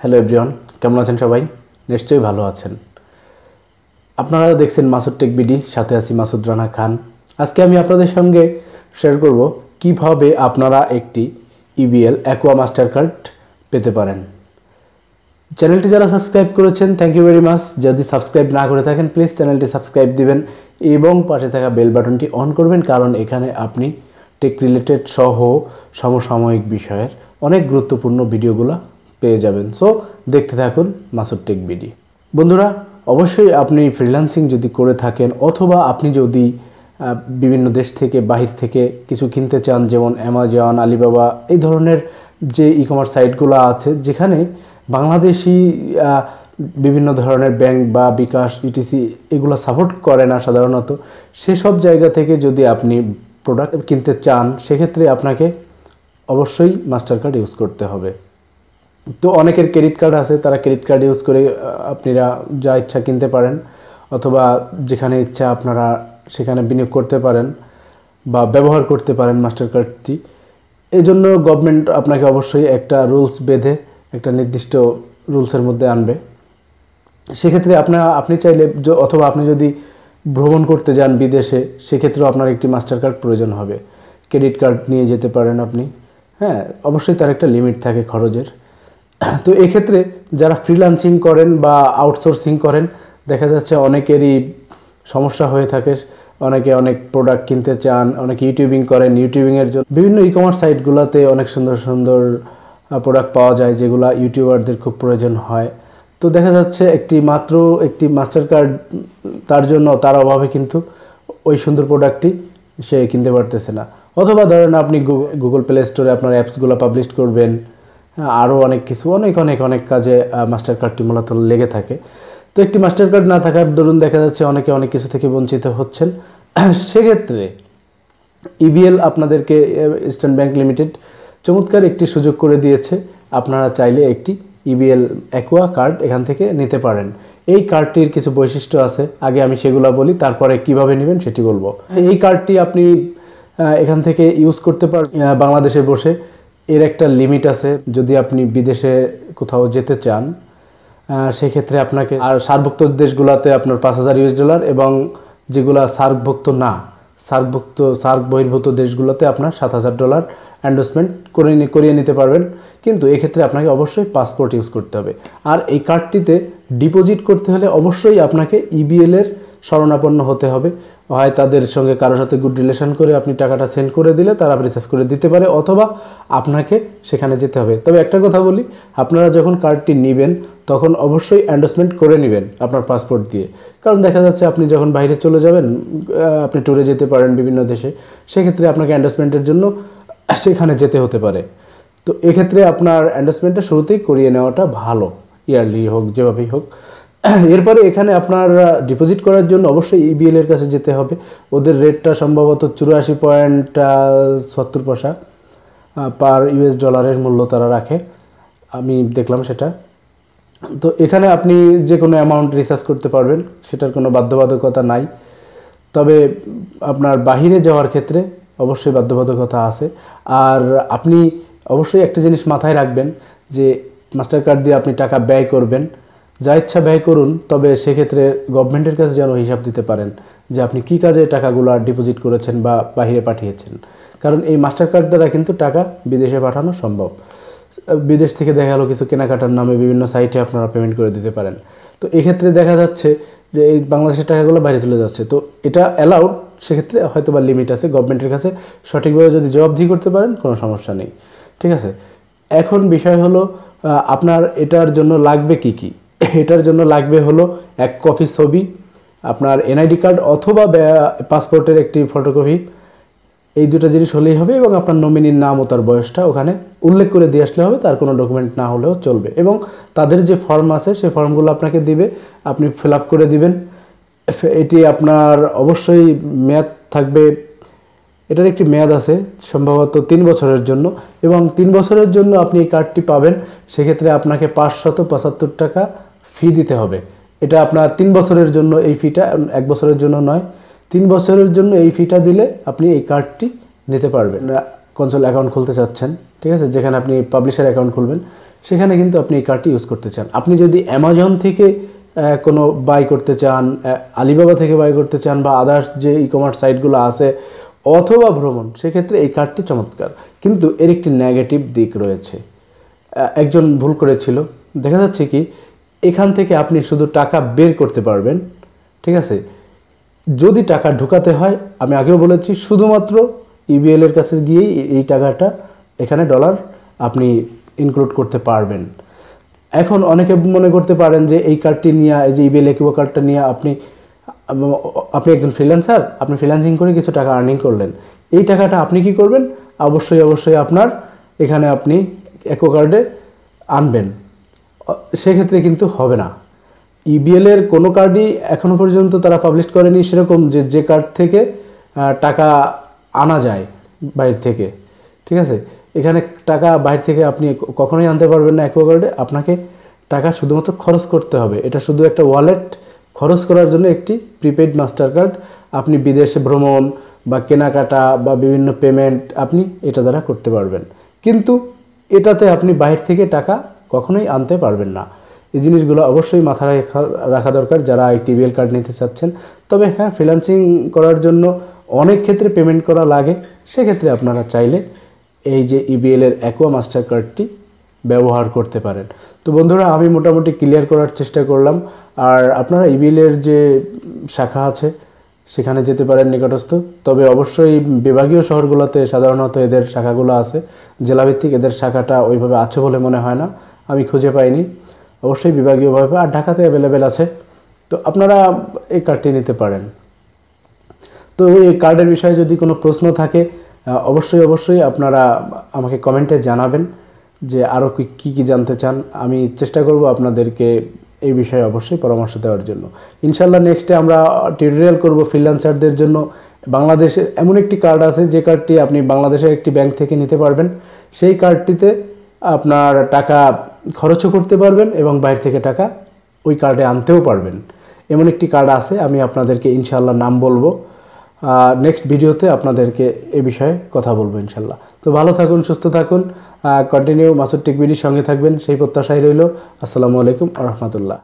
Hello everyone, কেমন আছেন সবাই? নিশ্চয়ই ভালো আছেন। আপনারা দেখছেন মাসুদ টেক বিডি, সাথে আছি মাসুদ রানা খান। আজকে আমি আপনাদের সঙ্গে শেয়ার করব কিভাবে আপনারা একটি ইবিএল অ্যাকোয়া মাস্টার কার্ড পেতে পারেন। চ্যানেলটি যারা সাবস্ক্রাইব করেছেন থ্যাংক ইউ ভেরি মাচ। যদি সাবস্ক্রাইব না করে থাকেন প্লিজ চ্যানেলটি সাবস্ক্রাইব দিবেন এবং পাশে থাকা বেল বাটনটি অন করবেন, কারণ এখানে আপনি টেক রিলেটেড সহ সমসাময়িক বিষয়ের অনেক গুরুত্বপূর্ণ ভিডিওগুলো পেয়ে যাবেন। সো দেখতে থাকুন মাসুদ টেক বিডি। বন্ধুরা, অবশ্যই আপনি ফ্রিল্যান্সিং যদি করে থাকেন অথবা আপনি যদি বিভিন্ন দেশ থেকে বাহির থেকে কিছু কিনতে চান, যেমন অ্যামাজন, আলিবাবা এই ধরনের যে ই কমার্স সাইটগুলো আছে যেখানে বাংলাদেশি বিভিন্ন ধরনের ব্যাংক বা বিকাশ ইটিসি এগুলো সাপোর্ট করে না সাধারণত, সেসব জায়গা থেকে যদি আপনি প্রোডাক্ট কিনতে চান সেক্ষেত্রে আপনাকে অবশ্যই মাস্টার কার্ড ইউজ করতে হবে। তো অনেকের ক্রেডিট কার্ড আছে, তারা ক্রেডিট কার্ড ইউজ করে আপনারা যা ইচ্ছা কিনতে পারেন অথবা যেখানে ইচ্ছা আপনারা সেখানে বিনিয়োগ করতে পারেন বা ব্যবহার করতে পারেন মাস্টার কার্ডটি। এই জন্য গভর্নমেন্ট আপনাকে অবশ্যই একটা রুলস বেঁধে একটা নির্দিষ্ট রুলসের মধ্যে আনবে। সেক্ষেত্রে আপনি চাইলে অথবা আপনি যদি ভ্রমণ করতে যান বিদেশে, সেক্ষেত্রেও আপনার একটি মাস্টার কার্ড প্রয়োজন হবে। ক্রেডিট কার্ড নিয়ে যেতে পারেন আপনি, হ্যাঁ, অবশ্যই তার একটা লিমিট থাকে খরচের। তো এক্ষেত্রে যারা ফ্রিল্যান্সিং করেন বা আউটসোর্সিং করেন, দেখা যাচ্ছে অনেকেরই সমস্যা হয়ে থাকে। অনেকে অনেক প্রোডাক্ট কিনতে চান, অনেকে ইউটিউবিং করেন, ইউটিউবিংয়ের জন্য বিভিন্ন ই কমার্স সাইটগুলোতে অনেক সুন্দর সুন্দর প্রোডাক্ট পাওয়া যায় যেগুলো ইউটিউবারদের খুব প্রয়োজন হয়। তো দেখা যাচ্ছে একটি মাস্টার কার্ড তার জন্য তার অভাবে কিন্তু ওই সুন্দর প্রোডাক্টটি সে কিনতে পারতেছে না। অথবা ধরেন আপনি গুগল প্লে স্টোরে আপনার অ্যাপসগুলো পাবলিশ করবেন, আরও অনেক কিছু অনেক অনেক অনেক কাজে মাস্টার কার্ডটি মূলত লেগে থাকে। তো একটি মাস্টার কার্ড না থাকার দরুন দেখা যাচ্ছে অনেকে অনেক কিছু থেকে বঞ্চিত হচ্ছেন। সেক্ষেত্রে ইবিএল আপনাদেরকে, ইস্টার্ন ব্যাংক লিমিটেড, চমৎকার একটি সুযোগ করে দিয়েছে। আপনারা চাইলে একটি ইবিএল অ্যাকোয়া কার্ড এখান থেকে নিতে পারেন। এই কার্ডটির কিছু বৈশিষ্ট্য আছে, আগে আমি সেগুলো বলি, তারপরে কিভাবে নেবেন সেটি বলবো। এই কার্ডটি আপনি এখান থেকে ইউজ করতে পারবেন বাংলাদেশে বসে। এর একটা লিমিট আছে, যদি আপনি বিদেশে কোথাও যেতে চান সেক্ষেত্রে আপনাকে, আর সার্কভুক্ত দেশগুলোতে আপনার $5,000 এবং যেগুলো সার্কভুক্ত না, সার্ক বহির্ভূত দেশগুলোতে আপনার $7,000 এন্ডোর্সমেন্ট করিয়ে নিতে পারবেন। কিন্তু এক্ষেত্রে আপনাকে অবশ্যই পাসপোর্ট ইউজ করতে হবে। আর এই কার্ডটিতে ডিপোজিট করতে হলে অবশ্যই আপনাকে ইবিএলের শরণাপন্ন হতে হবে। হয় তাদের সঙ্গে কারোর সাথে গুড রিলেশন করে আপনি টাকাটা সেন্ড করে দিলে তারা রিচার্জ করে দিতে পারে, অথবা আপনাকে সেখানে যেতে হবে। তবে একটা কথা বলি, আপনারা যখন কার্ডটি নেবেন তখন অবশ্যই এন্ডোর্সমেন্ট করে নেবেন আপনার পাসপোর্ট দিয়ে। কারণ দেখা যাচ্ছে আপনি যখন বাইরে চলে যাবেন, আপনি ট্যুরে যেতে পারেন বিভিন্ন দেশে, সেক্ষেত্রে আপনাকে এন্ডোর্সমেন্টের জন্য সেখানে যেতে হতে পারে। তো এক্ষেত্রে আপনার এন্ডোর্সমেন্টটা শুরুতেই করিয়ে নেওয়াটা ভালো, ইয়ারলি হোক যেভাবেই হোক। এরপরে এখানে আপনার ডিপোজিট করার জন্য অবশ্যই ইবিএল এর কাছে যেতে হবে। ওদের রেটটা সম্ভবত 84.70 পার $US মূল্য তারা রাখে, আমি দেখলাম সেটা। তো এখানে আপনি যে কোনো অ্যামাউন্ট রিচার্জ করতে পারবেন, সেটার কোনো বাধ্যবাধকতা নাই। তবে আপনার বাহিরে যাওয়ার ক্ষেত্রে অবশ্যই বাধ্যবাধকতা আছে। আর আপনি অবশ্যই একটা জিনিস মাথায় রাখবেন যে মাস্টার কার্ড দিয়ে আপনি টাকা ব্যয় করবেন, যা ইচ্ছা ব্যয় করুন, তবে সেক্ষেত্রে গভর্নমেন্টের কাছে যেন হিসাব দিতে পারেন যে আপনি কী কাজে টাকাগুলো ডিপোজিট করেছেন বা বাহিরে পাঠিয়েছেন। কারণ এই মাস্টার কার্ড দ্বারা কিন্তু টাকা বিদেশে পাঠানো সম্ভব। বিদেশ থেকে দেখা গেলো কিছু কেনাকাটার নামে বিভিন্ন সাইটে আপনারা পেমেন্ট করে দিতে পারেন। তো এক্ষেত্রে দেখা যাচ্ছে যে এই বাংলাদেশের টাকাগুলো বাইরে চলে যাচ্ছে। তো এটা অ্যালাউড, সেক্ষেত্রে হয়তো বা লিমিট আছে। গভর্নমেন্টের কাছে সঠিকভাবে যদি জবাবদিহি করতে পারেন কোনো সমস্যা নেই, ঠিক আছে। এখন বিষয় হলো আপনার এটার জন্য লাগবে কি কি। এটার জন্য লাগবে হলো এক কপি ছবি, আপনার এনআইডি কার্ড অথবা পাসপোর্টের একটি ফটোকপি, এই দুটো জিনিস হলেই হবে। এবং আপনার নমিনির নাম ও তার বয়সটা ওখানে উল্লেখ করে দিয়ে আসলে হবে, তার কোনো ডকুমেন্ট না হলেও চলবে। এবং তাদের যে ফর্ম আছে সেই ফর্মগুলো আপনাকে দিবে, আপনি ফিল আপ করে দিবেন। এটি আপনার অবশ্যই মেয়াদ থাকবে, এটার একটি মেয়াদ আছে সম্ভবত 3 বছরের জন্য, এবং 3 বছরের জন্য আপনি এই কার্ডটি পাবেন। সেক্ষেত্রে আপনাকে $575 ফি দিতে হবে। এটা আপনার 3 বছরের জন্য এই ফিটা, 1 বছরের জন্য নয়। 3 বছরের জন্য এই ফিটা দিলে আপনি এই কার্ডটি নিতে পারবেন। কনসোল অ্যাকাউন্ট খুলতে চাচ্ছেন, ঠিক আছে, যেখানে আপনি পাবলিশার অ্যাকাউন্ট খুলবেন, সেখানে কিন্তু আপনি এই কার্ডটি ইউজ করতে চান। আপনি যদি অ্যামাজন থেকে কোনো বাই করতে চান, আলিবাবা থেকে বাই করতে চান, বা আদার্স যে ই কমার্স সাইটগুলো আছে, অথবা ভ্রমণ, সেক্ষেত্রে এই কার্ডটি চমৎকার। কিন্তু এর একটি নেগেটিভ দিক রয়েছে। একজন ভুল করেছিল, দেখা যাচ্ছে কি এখান থেকে আপনি শুধু টাকা বের করতে পারবেন, ঠিক আছে। যদি টাকা ঢুকাতে হয়, আমি আগেও বলেছি, শুধুমাত্র ইবিএল এর কাছে গিয়েই এই টাকাটা, এখানে ডলার আপনি ইনক্লুড করতে পারবেন। এখন অনেকে মনে করতে পারেন যে এই কার্ডটি নিয়ে, এই যে ইবিএল একুয়া কার্ডটা নিয়ে আপনি একজন ফ্রিল্যান্সার, আপনি ফ্রিল্যান্সিং করে কিছু টাকা আর্নিং করলেন, এই টাকাটা আপনি কি করবেন? অবশ্যই আপনার এখানে আপনি একুয়া কার্ডে আনবেন। সেক্ষেত্রে কিন্তু হবে না। ইবিএল এর কোনো কার্ডই এখনও পর্যন্ত তারা পাবলিশ করেনি সেরকম যে কার্ড থেকে টাকা আনা যায় বাইরে থেকে, ঠিক আছে। এখানে টাকা বাইরে থেকে আপনি কখনোই আনতে পারবেন না একুয়া কার্ডে। আপনাকে টাকা শুধুমাত্র খরচ করতে হবে। এটা শুধু একটা ওয়ালেট, খরচ করার জন্য একটি প্রিপেইড মাস্টার কার্ড। আপনি বিদেশে ভ্রমণ বা কেনাকাটা বা বিভিন্ন পেমেন্ট আপনি এটা দ্বারা করতে পারবেন, কিন্তু এটাতে আপনি বাইরে থেকে টাকা কখনোই আনতে পারবেন না। এই জিনিসগুলো অবশ্যই মাথায় রাখা দরকার যারা একটি ইবিএল কার্ড নিতে চাচ্ছেন। তবে হ্যাঁ, ফ্রিল্যান্সিং করার জন্য অনেক ক্ষেত্রে পেমেন্ট করা লাগে, সেক্ষেত্রে আপনারা চাইলে এই যে ইবিএল এর একুয়া মাস্টার কার্ডটি ব্যবহার করতে পারেন। তো বন্ধুরা, আমি মোটামুটি ক্লিয়ার করার চেষ্টা করলাম। আর আপনারা ইবিএল এর যে শাখা আছে সেখানে যেতে পারেন নিকটস্থ। তবে অবশ্যই বিভাগীয় শহরগুলোতে সাধারণত এদের শাখাগুলো আছে, জেলাভিত্তিক এদের শাখাটা ওইভাবে আছে বলে মনে হয় না, আমি খুঁজে পাইনি। অবশ্যই বিভাগীয়ভাবে, আর ঢাকাতে অ্যাভেলেবেল আছে। তো আপনারা এই কার্ডটি নিতে পারেন। তো এই কার্ডের বিষয়ে যদি কোনো প্রশ্ন থাকে অবশ্যই আপনারা আমাকে কমেন্টে জানাবেন যে আরও কী জানতে চান। আমি চেষ্টা করব আপনাদেরকে এই বিষয়ে অবশ্যই পরামর্শ দেওয়ার জন্য। ইনশাল্লাহ নেক্সটে আমরা টিউটোরিয়াল করব ফ্রিল্যান্সারদের জন্য। বাংলাদেশের এমন একটি কার্ড আছে যে কার্ডটি আপনি বাংলাদেশের একটি ব্যাংক থেকে নিতে পারবেন। সেই কার্ডটিতে আপনার টাকা খরচও করতে পারবেন এবং বাইরে থেকে টাকা ওই কার্ডে আনতেও পারবেন। এমন একটি কার্ড আছে, আমি আপনাদেরকে ইনশাল্লাহ নাম বলবো। নেক্সট ভিডিওতে আপনাদেরকে এ বিষয়ে কথা বলবো ইনশাল্লাহ। তো ভালো থাকুন, সুস্থ থাকুন, কন্টিনিউ মাসুদ টেক বিডির সঙ্গে থাকবেন সেই প্রত্যাশাই রইল। আসসালামু আলাইকুম ওয়া রাহমাতুল্লাহ।